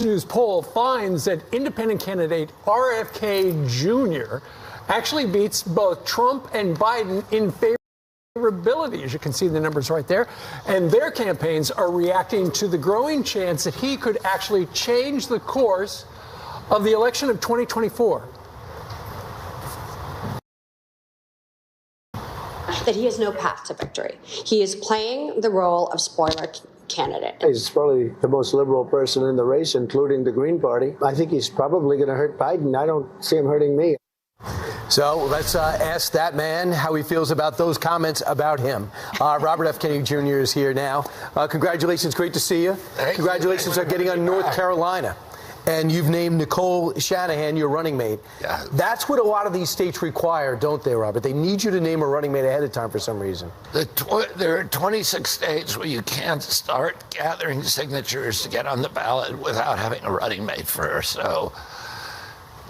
News poll finds that independent candidate RFK Jr. actually beats both Trump and Biden in favorability, as you can see the numbers right there. And their campaigns are reacting to the growing chance that he could actually change the course of the election of 2024. That he has no path to victory. He is playing the role of spoiler candidate. He's probably the most liberal person in the race, including the Green Party. I think he's probably going to hurt Biden. I don't see him hurting me. So let's ask that man how he feels about those comments about him. Robert F. Kennedy Jr. is here now. Congratulations. Great to see you. Congratulations on getting on North Carolina. And you've named Nicole Shanahan your running mate. Yeah. That's what a lot of these states require, don't they, Robert? They need you to name a running mate ahead of time for some reason. There are 26 states where you can't start gathering signatures to get on the ballot without having a running mate first. So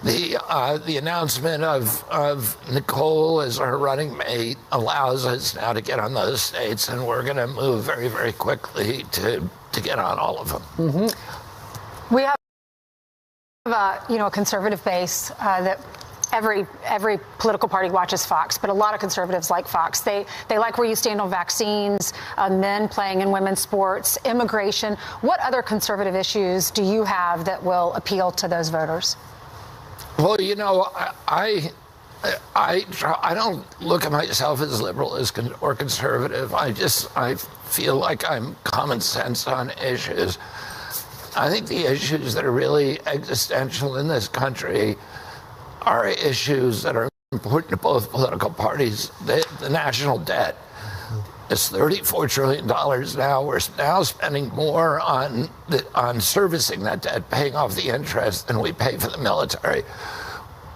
the announcement of Nicole as our running mate allows us now to get on those states, and we're going to move very, very quickly to get on all of them. Mm-hmm. We have a conservative base that every political party watches Fox, but a lot of conservatives like Fox. They like where you stand on vaccines, men playing in women's sports, immigration. What other conservative issues do you have that will appeal to those voters? Well, I don't look at myself as liberal or conservative. I feel like I'm common sense on issues. I think the issues that are really existential in this country are issues that are important to both political parties. The national debt is $34 trillion now. We're now spending more on servicing that debt, paying off the interest, than we pay for the military.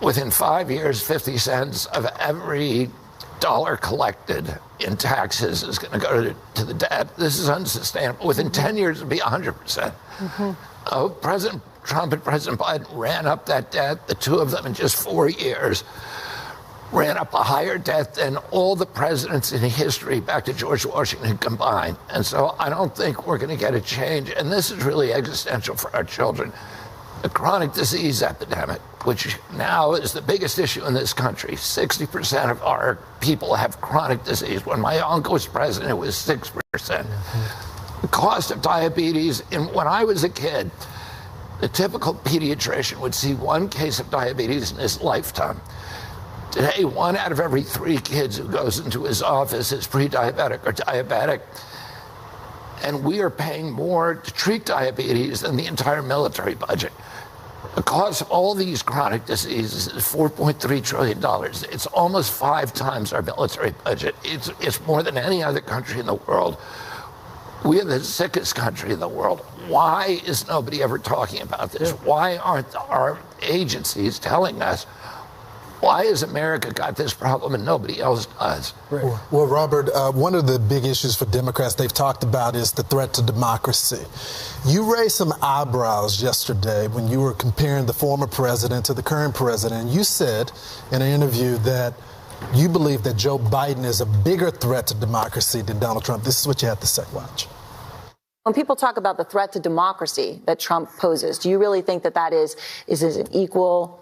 Within 5 years, 50 cents of every dollar collected in taxes is going to go to the debt. This is unsustainable. Within 10 years, it'll be 100%. Mm-hmm. President Trump and President Biden ran up that debt. The two of them in just 4 years ran up a higher debt than all the presidents in history back to George Washington combined. And so I don't think we're going to get a change. And this is really existential for our children. The chronic disease epidemic, which now is the biggest issue in this country. 60% of our people have chronic disease. When my uncle was president, it was 6%. Mm-hmm. The cost of diabetes, when I was a kid, the typical pediatrician would see one case of diabetes in his lifetime. Today, 1 out of every 3 kids who goes into his office is pre-diabetic or diabetic. And we are paying more to treat diabetes than the entire military budget. The cost of all these chronic diseases is $4.3 trillion. It's almost 5 times our military budget. It's more than any other country in the world. We are the sickest country in the world. Why is nobody ever talking about this? Why aren't our agencies telling us? Why has America got this problem and nobody else does? Right. Well, Robert, one of the big issues for Democrats they've talked about is the threat to democracy. You raised some eyebrows yesterday when you were comparing the former president to the current president. You said in an interview that you believe that Joe Biden is a bigger threat to democracy than Donald Trump. This is what you have to say. Watch. When people talk about the threat to democracy that Trump poses, do you really think that is an equal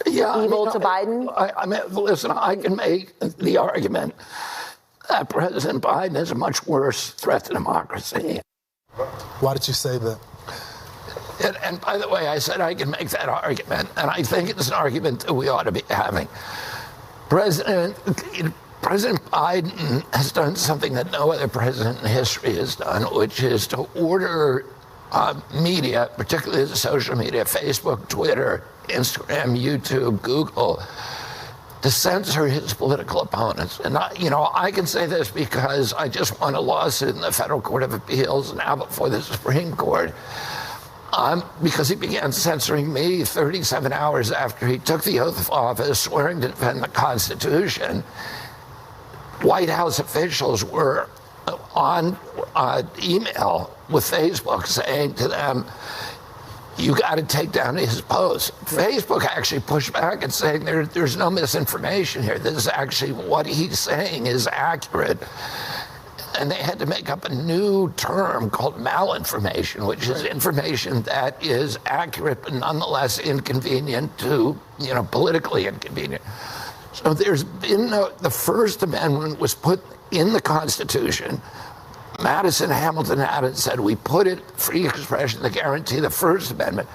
evil to Biden? I mean, listen, I can make the argument that President Biden is a much worse threat to democracy. Why did you say that? And by the way, I said I can make that argument, and I think it's an argument that we ought to be having. President Biden has done something that no other president in history has done, which is to order media, particularly the social media, Facebook, Twitter, Instagram, YouTube, Google, to censor his political opponents. And I can say this because I just won a lawsuit in the Federal Court of Appeals now before the Supreme Court, because he began censoring me 37 hours after he took the oath of office, swearing to defend the Constitution. White House officials were on email with Facebook saying to them, you got to take down his post. Facebook actually pushed back and saying there's no misinformation here. This is actually what he's saying is accurate. And they had to make up a new term called malinformation, which is information that is accurate but nonetheless inconvenient to, politically inconvenient. So there's been the First Amendment was put in the Constitution. Madison, Hamilton had it, said we put it, free expression, to guarantee the First Amendment,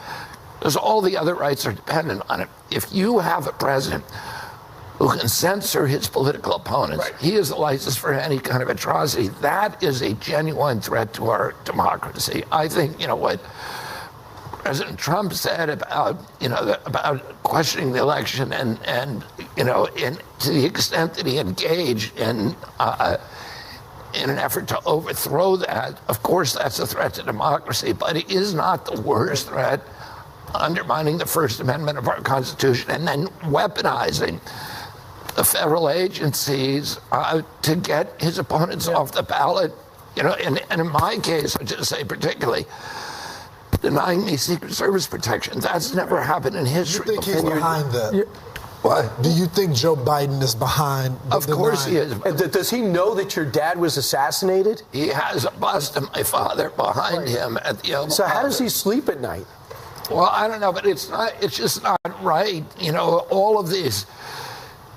because all the other rights are dependent on it. If you have a president who can censor his political opponents, he has the license for any kind of atrocity. That is a genuine threat to our democracy. I think, what President Trump said about, about questioning the election and to the extent that he engaged in an effort to overthrow that, of course, that's a threat to democracy, but it is not the worst threat, undermining the First Amendment of our Constitution and then weaponizing the federal agencies to get his opponents off the ballot. And in my case, I just say particularly, denying me Secret Service protection. That's never happened in history. Do you think he's behind that? What? Do you think Joe Biden is behind? Of course he is. Does he know that your dad was assassinated? He has a bust of my father behind him at the Oval So how Office. does he sleep at night? Well, I don't know, but it's just not right. All of these,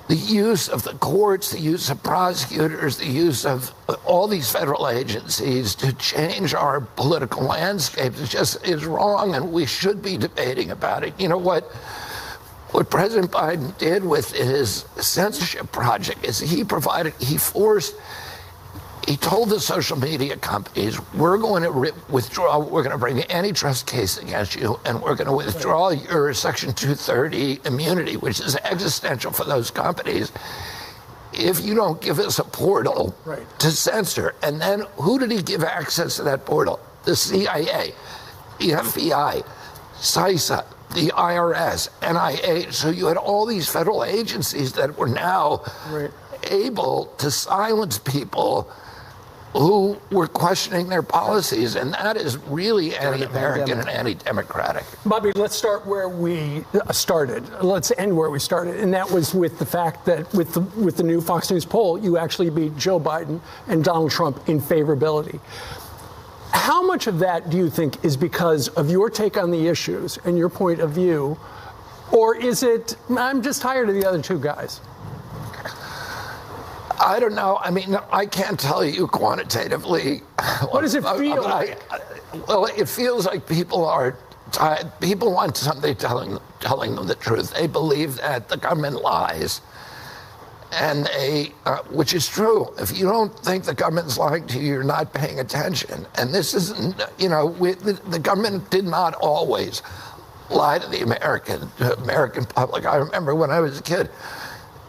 the use of the courts, the use of prosecutors, the use of all these federal agencies to change our political landscape is wrong, and we should be debating about it. What President Biden did with his censorship project is he told the social media companies, we're going to withdraw, we're going to bring an antitrust case against you, and we're going to withdraw your Section 230 immunity, which is existential for those companies, if you don't give us a portal to censor. And then who did he give access to that portal? The CIA, the FBI, CISA, the IRS, NIH. So you had all these federal agencies that were now able to silence people who were questioning their policies, and that is really anti-American and anti-democratic. Bobby, let's start where we started. Let's end where we started, and that was with the fact that with the new Fox News poll, you actually beat Joe Biden and Donald Trump in favorability. How much of that do you think is because of your take on the issues and your point of view, or is it, I'm just tired of the other two guys? I don't know. I mean, I can't tell you quantitatively. What does it feel like? Well, it feels like people are tired. People want somebody telling them the truth. They believe that the government lies. And which is true. If you don't think the government's lying to you, you're not paying attention. And this isn't, the government did not always lie to the American public. I remember when I was a kid,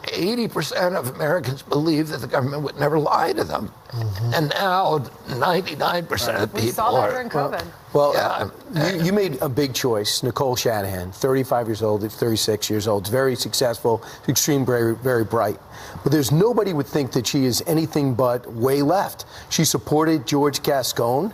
80% of Americans believed that the government would never lie to them. Mm-hmm. And now 99% of the people we saw that during COVID. You made a big choice. Nicole Shanahan, 35 years old, 36 years old, very successful, extremely, very, very bright. But there's nobody would think that she is anything but way left. She supported George Gascon.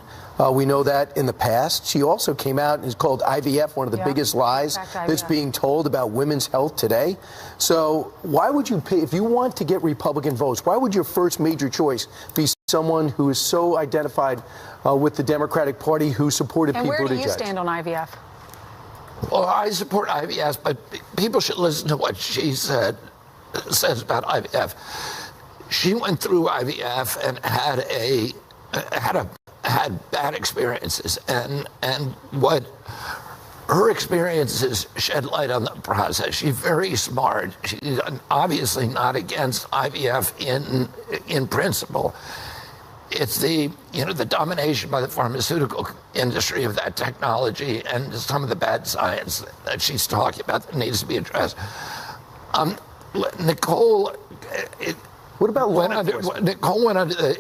We know that in the past. She also came out and is called IVF one of the biggest lies that's being told about women's health today. So why would you pay, if you want to get Republican votes, why would your first major choice be someone who is so identified with the Democratic Party who supported Pete Buttigieg? And where do you stand on IVF? Well, I support IVF, but people should listen to what she says about IVF. She went through IVF and had bad experiences, and what her experiences shed light on the process. She's very smart. She's obviously not against IVF in principle. It's the domination by the pharmaceutical industry of that technology and some of the bad science that she's talking about that needs to be addressed. Nicole, what about law enforcement? Nicole went under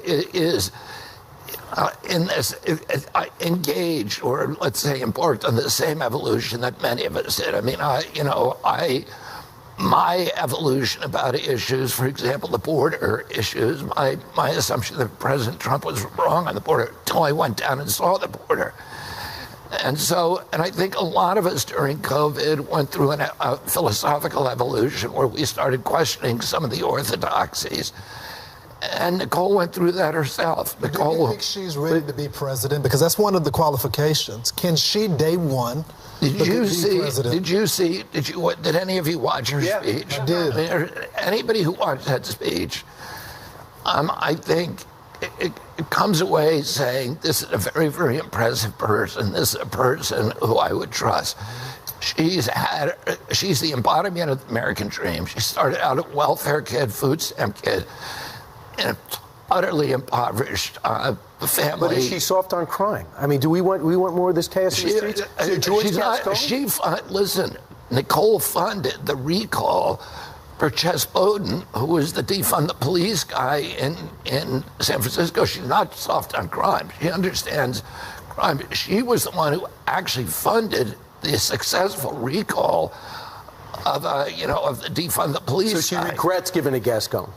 in this, engaged, or let's say embarked on the same evolution that many of us did. I mean, my evolution about issues, for example, the border issues, my assumption that President Trump was wrong on the border until I went down and saw the border. And I think a lot of us during COVID went through a philosophical evolution where we started questioning some of the orthodoxies. And Nicole went through that herself. Nicole, do you think she's ready to be president? Because that's one of the qualifications. Can she, day one, Did any of you watch her speech? I did. I mean, anybody who watched that speech, I think it comes away saying, this is a very, very impressive person. This is a person who I would trust. She's the embodiment of the American dream. She started out a welfare kid, food stamp kid, in an utterly impoverished family. But is she soft on crime? I mean, do we want more of this chaos in the streets? Listen, Nicole funded the recall for Ches Bowden, who was the defund the police guy in San Francisco. She's not soft on crime. She understands crime. She was the one who actually funded the successful recall of the defund the police. So she regrets giving to Gascon.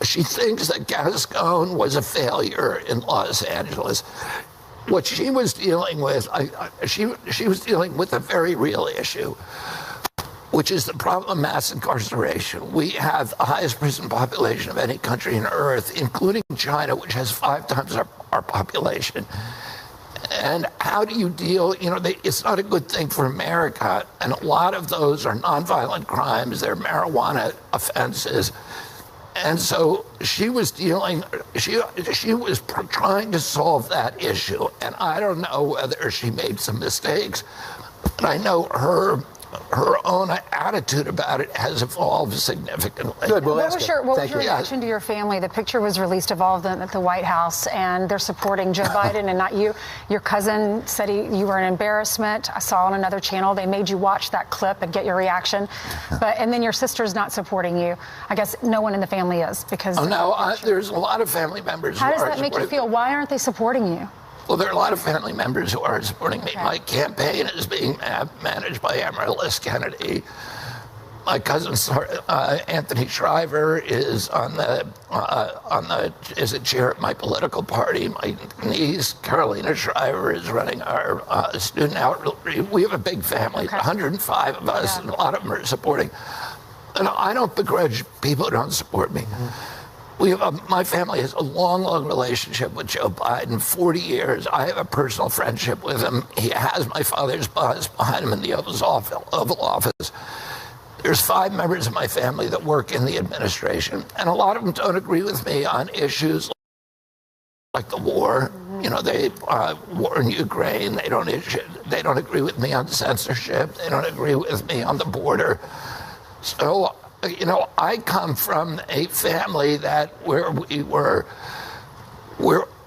She thinks that Gascon was a failure in Los Angeles. What she was dealing with, she was dealing with a very real issue, which is the problem of mass incarceration. We have the highest prison population of any country on earth, including China, which has 5 times our population. And how do you deal, it's not a good thing for America, and a lot of those are nonviolent crimes, they're marijuana offenses. And so she was she was trying to solve that issue. And I don't know whether she made some mistakes, but I know her own attitude about it has evolved significantly. Good. What was your reaction to your family? The picture was released of all of them at the White House, and they're supporting Joe Biden and not you. Your cousin said you were an embarrassment. I saw on another channel they made you watch that clip and get your reaction. And then your sister's not supporting you. I guess no one in the family is because. There's a lot of family members. How does that make you feel? Why aren't they supporting you? Well, there are a lot of family members who are supporting me. Okay. My campaign is being managed by Amaryllis Kennedy. My cousin Anthony Shriver is is a chair of my political party. My niece Carolina Shriver is running our student outreach. We have a big family, 105 of us, and a lot of them are supporting. And I don't begrudge people who don't support me. Mm-hmm. My family has a long, long relationship with Joe Biden, 40 years. I have a personal friendship with him. He has my father's bus behind him in the Oval Office. There's 5 members of my family that work in the administration, and a lot of them don't agree with me on issues like the war. They war in Ukraine. They don't agree with me on censorship. They don't agree with me on the border. So. I come from a family where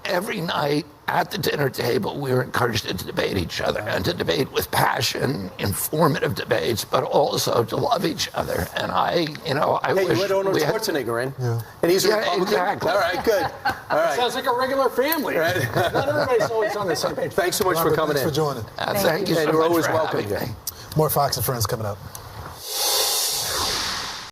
every night at the dinner table, we were encouraged to debate each other and to debate with passion, informative debates, but also to love each other. And I wish you had Arnold Schwarzenegger in, and he's a Republican. Exactly. All right, good. All right. Sounds like a regular family. Right? Not everybody's always on the same page. Thanks so much for coming in. Thanks for joining. Thank you so much. You're always for welcome. having me. More Fox and Friends coming up.